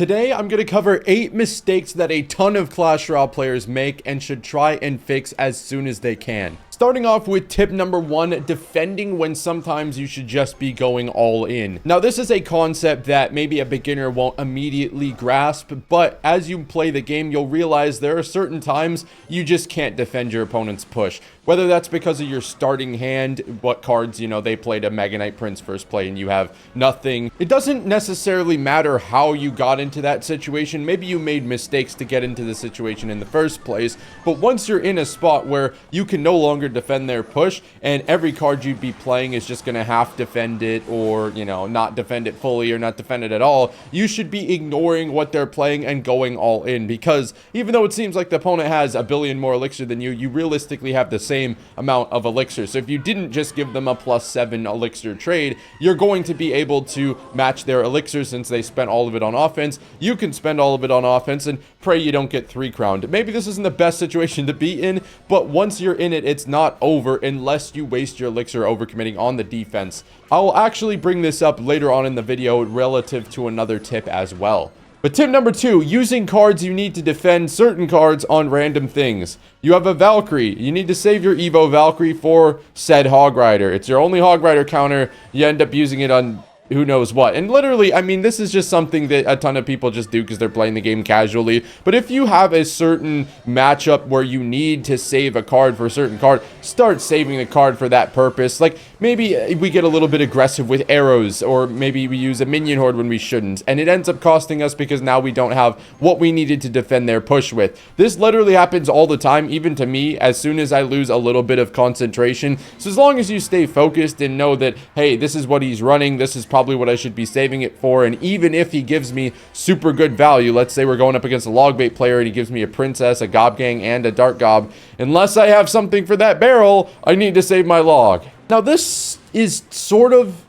Today, I'm going to cover 8 mistakes that a ton of Clash Royale players make and should try and fix as soon as they can. Starting off with tip number 1, defending when sometimes you should just be going all in. Now, this is a concept that maybe a beginner won't immediately grasp, but as you play the game, you'll realize there are certain times you just can't defend your opponent's push. Whether that's because of your starting hand, what cards, they played a Mega Knight Prince first play and you have nothing. It doesn't necessarily matter how you got into that situation. Maybe you made mistakes to get into the situation in the first place, but once you're in a spot where you can no longer defend their push and every card you'd be playing is just going to half defend it or, not defend it fully or not defend it at all, you should be ignoring what they're playing and going all in, because even though it seems like the opponent has a billion more elixir than you realistically have the same amount of elixir. So if you didn't just give them a +7 elixir trade, you're going to be able to match their elixir since they spent all of it on offense. You can spend all of it on offense and pray you don't get 3-crowned. Maybe this isn't the best situation to be in, but once you're in it, it's not over unless you waste your elixir overcommitting on the defense. I will actually bring this up later on in the video relative to another tip as well. But tip number 2, using cards you need to defend certain cards on random things. You have a Valkyrie. You need to save your Evo Valkyrie for said Hog Rider. It's your only Hog Rider counter. You end up using it on who knows what. And literally, I mean, this is just something that a ton of people just do because they're playing the game casually. But if you have a certain matchup where you need to save a card for a certain card, start saving the card for that purpose. Like, maybe we get a little bit aggressive with arrows, or maybe we use a minion horde when we shouldn't, and it ends up costing us because now we don't have what we needed to defend their push with. This literally happens all the time, even to me, as soon as I lose a little bit of concentration. So as long as you stay focused and know that, hey, this is what he's running, this is probably what I should be saving it for, and even if he gives me super good value, let's say we're going up against a log bait player and he gives me a princess, a gob gang, and a dark gob, unless I have something for that barrel, I need to save my log. Now this is sort of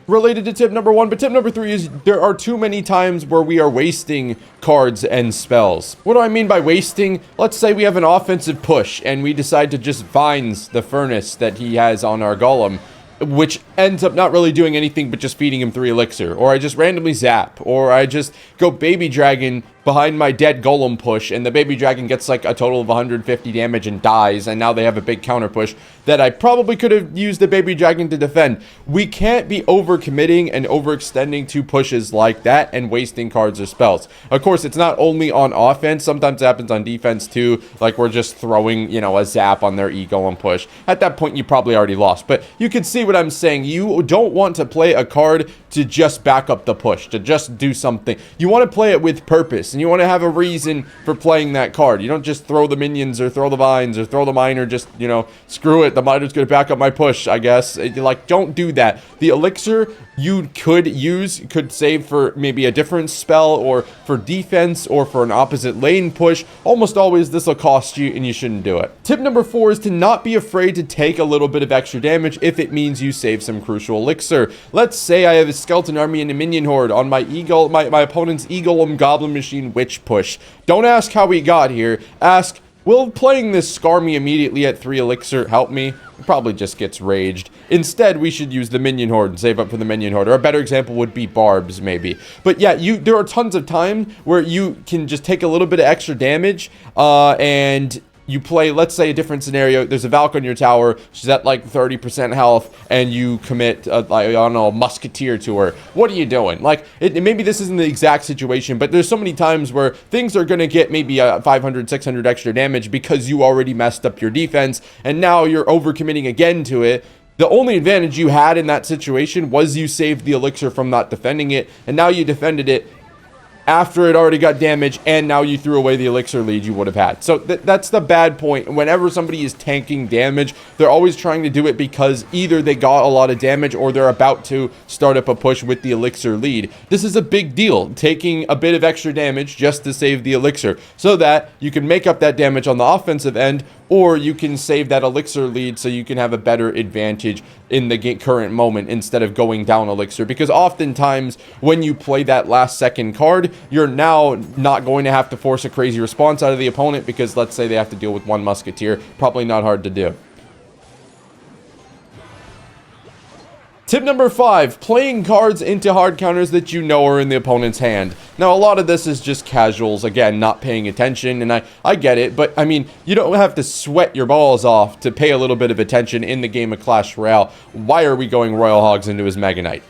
related to tip number 1, but tip number 3 is there are too many times where we are wasting cards and spells. What do I mean by wasting? Let's say we have an offensive push and we decide to just vines the furnace that he has on our golem, which ends up not really doing anything but just feeding him 3 elixir, or I just randomly zap, or I just go baby dragon behind my dead golem push, and the baby dragon gets like a total of 150 damage and dies, and now they have a big counter push that I probably could have used the baby dragon to defend. We can't be overcommitting and overextending to pushes like that and wasting cards or spells. Of course, it's not only on offense, sometimes it happens on defense too, like we're just throwing, a zap on their e-golem push. At that point, you probably already lost, but you can see what I'm saying. You don't want to play a card to just back up the push, to just do something. You want to play it with purpose, and you want to have a reason for playing that card. You don't just throw the minions or throw the vines or throw the miner, just, screw it, the miner's going to back up my push, I guess. Don't do that. The elixir you could save for maybe a different spell, or for defense, or for an opposite lane push. Almost always this will cost you, and you shouldn't do it. Tip number 4 is to not be afraid to take a little bit of extra damage if it means you save some crucial elixir. Let's say I have a skeleton army and a minion horde on my my opponent's e-golem goblin machine witch push. Don't ask how we got here. Ask, will playing this scar me immediately at 3 elixir help me? It probably just gets raged. Instead, we should use the minion horde and save up for the minion horde. Or a better example would be barbs, maybe. But yeah, there are tons of times where you can just take a little bit of extra damage, and you play, let's say, a different scenario. There's a Valk on your tower. She's at like 30% health, and you commit, I don't know, a musketeer to her. What are you doing? Maybe this isn't the exact situation, but there's so many times where things are going to get maybe 500, 600 extra damage because you already messed up your defense, and now you're overcommitting again to it. The only advantage you had in that situation was you saved the elixir from not defending it, and now you defended it after it already got damaged, and now you threw away the elixir lead you would have had. So that's the bad point. Whenever somebody is tanking damage, they're always trying to do it because either they got a lot of damage or they're about to start up a push with the elixir lead. This is a big deal, taking a bit of extra damage just to save the elixir, so that you can make up that damage on the offensive end, or you can save that elixir lead so you can have a better advantage in the current moment instead of going down elixir. Because oftentimes when you play that last second card, you're now not going to have to force a crazy response out of the opponent, because let's say they have to deal with 1 musketeer. Probably not hard to do. Tip number 5, playing cards into hard counters that you know are in the opponent's hand. Now, a lot of this is just casuals, again, not paying attention, and I get it, but I mean, you don't have to sweat your balls off to pay a little bit of attention in the game of Clash Royale. Why are we going Royal Hogs into his Mega Knight?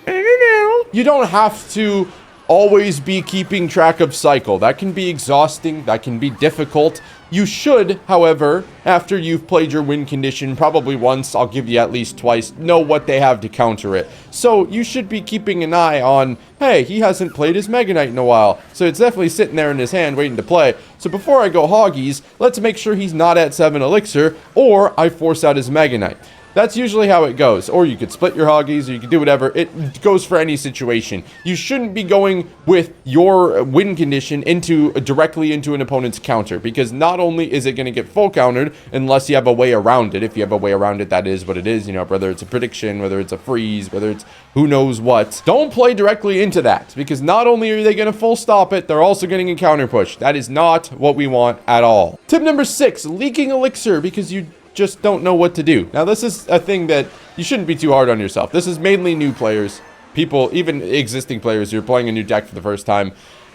You don't have to always be keeping track of cycle. That can be exhausting, that can be difficult. You should, however, after you've played your win condition probably once, I'll give you at least twice, know what they have to counter it. So you should be keeping an eye on, hey, he hasn't played his Mega Knight in a while, so it's definitely sitting there in his hand waiting to play. So before I go hoggies, let's make sure he's not at 7 elixir, or I force out his Mega Knight. That's usually how it goes. Or you could split your hoggies, or you could do whatever. It goes for any situation. You shouldn't be going with your win condition directly into an opponent's counter, because not only is it going to get full countered, unless you have a way around it. If you have a way around it, that is what it is. You know, whether it's a prediction, whether it's a freeze, whether it's who knows what. Don't play directly into that, because not only are they going to full stop it, they're also getting a counter push. That is not what we want at all. Tip number 6, leaking elixir because you just don't know what to do. Now, this is a thing that you shouldn't be too hard on yourself. This is mainly new players, people, even existing players who are playing a new deck for the first time.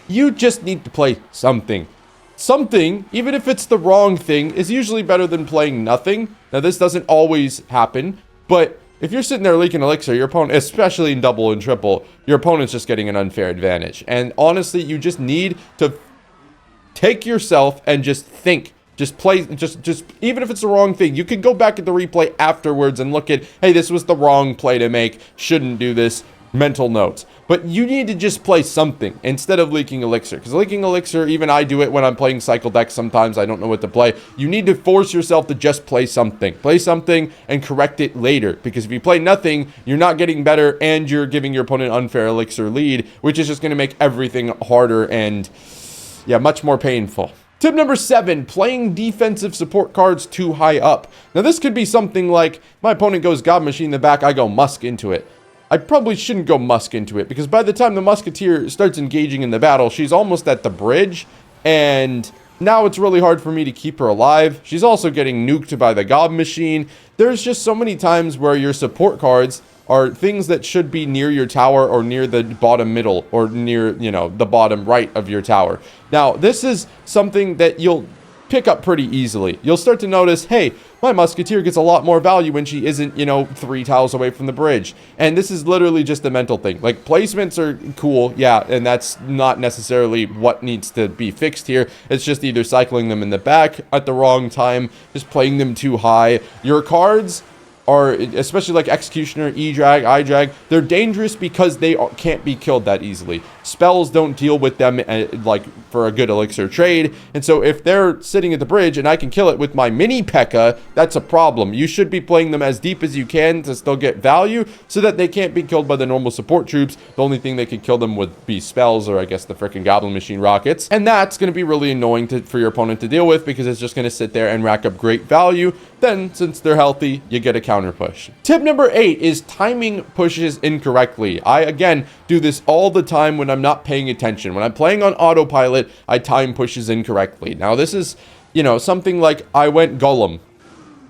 You just need to play something. Something, even if it's the wrong thing, is usually better than playing nothing. Now, this doesn't always happen, but if you're sitting there leaking elixir, your opponent, especially in double and triple, your opponent's just getting an unfair advantage. And honestly, you just need to take yourself and just think. Just play, just even if it's the wrong thing, you could go back at the replay afterwards and look at, hey, this was the wrong play to make, shouldn't do this, mental notes. But you need to just play something instead of leaking elixir, because leaking elixir, even I do it when I'm playing cycle decks sometimes, I don't know what to play. You need to force yourself to just play something and correct it later, because if you play nothing, you're not getting better, and you're giving your opponent unfair elixir lead, which is just going to make everything harder and, yeah, much more painful. Tip number 7, playing defensive support cards too high up. Now, this could be something like, my opponent goes God Machine in the back, I go Musk into it. I probably shouldn't go Musk into it, because by the time the Musketeer starts engaging in the battle, she's almost at the bridge, and now it's really hard for me to keep her alive. She's also getting nuked by the God Machine. There's just so many times where your support cards are things that should be near your tower or near the bottom middle or near, you know, the bottom right of your tower. Now, this is something that you'll pick up pretty easily. You'll start to notice, hey, my Musketeer gets a lot more value when she isn't, you know, 3 tiles away from the bridge. And this is literally just a mental thing. Like, placements are cool, yeah, and that's not necessarily what needs to be fixed here. It's just either cycling them in the back at the wrong time, just playing them too high. Your cards are, especially like Executioner, E-Drag, I-Drag, they're dangerous because they can't be killed that easily. Spells don't deal with them like for a good elixir trade, and so if they're sitting at the bridge and I can kill it with my mini P.E.K.K.A, that's a problem. You should be playing them as deep as you can to still get value so that they can't be killed by the normal support troops. The only thing that could kill them would be spells, or I guess the freaking Goblin Machine rockets, and that's going to be really annoying for your opponent to deal with, because it's just going to sit there and rack up great value. Then, since they're healthy, you get a counter push. Tip number 8 is timing pushes incorrectly. I, again, do this all the time when I'm not paying attention. When I'm playing on autopilot, I time pushes incorrectly. Now, this is, you know, something like I went Golem.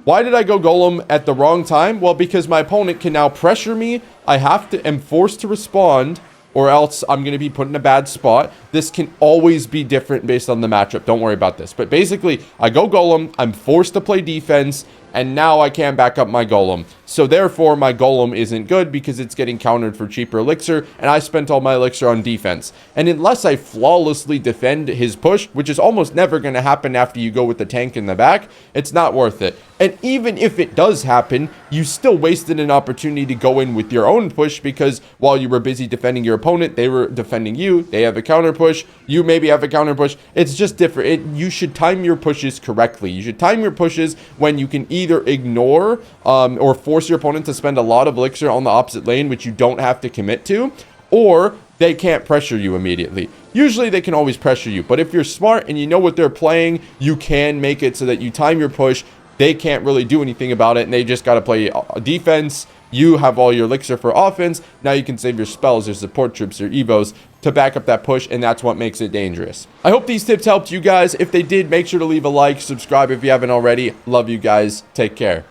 Why did I go Golem at the wrong time? Well, because my opponent can now pressure me. I am forced to respond, or else I'm going to be put in a bad spot. This can always be different based on the matchup. Don't worry about this. But basically, I go Golem, I'm forced to play defense, and now I can't back up my Golem. So therefore, my Golem isn't good because it's getting countered for cheaper elixir, and I spent all my elixir on defense. And unless I flawlessly defend his push, which is almost never going to happen after you go with the tank in the back, it's not worth it. And even if it does happen, you still wasted an opportunity to go in with your own push, because while you were busy defending your opponent, they were defending you. They have a counter push. You maybe have a counter push. It's just different. You should time your pushes correctly. You should time your pushes when you can either ignore or force your opponent to spend a lot of elixir on the opposite lane, which you don't have to commit to, or they can't pressure you immediately. Usually they can always pressure you, but if you're smart and you know what they're playing, you can make it so that you time your push. They can't really do anything about it, and they just got to play defense. You have all your elixir for offense. Now you can save your spells, your support troops, your evos to back up that push, and that's what makes it dangerous. I hope these tips helped you guys. If they did, make sure to leave a like, subscribe if you haven't already. Love you guys. Take care.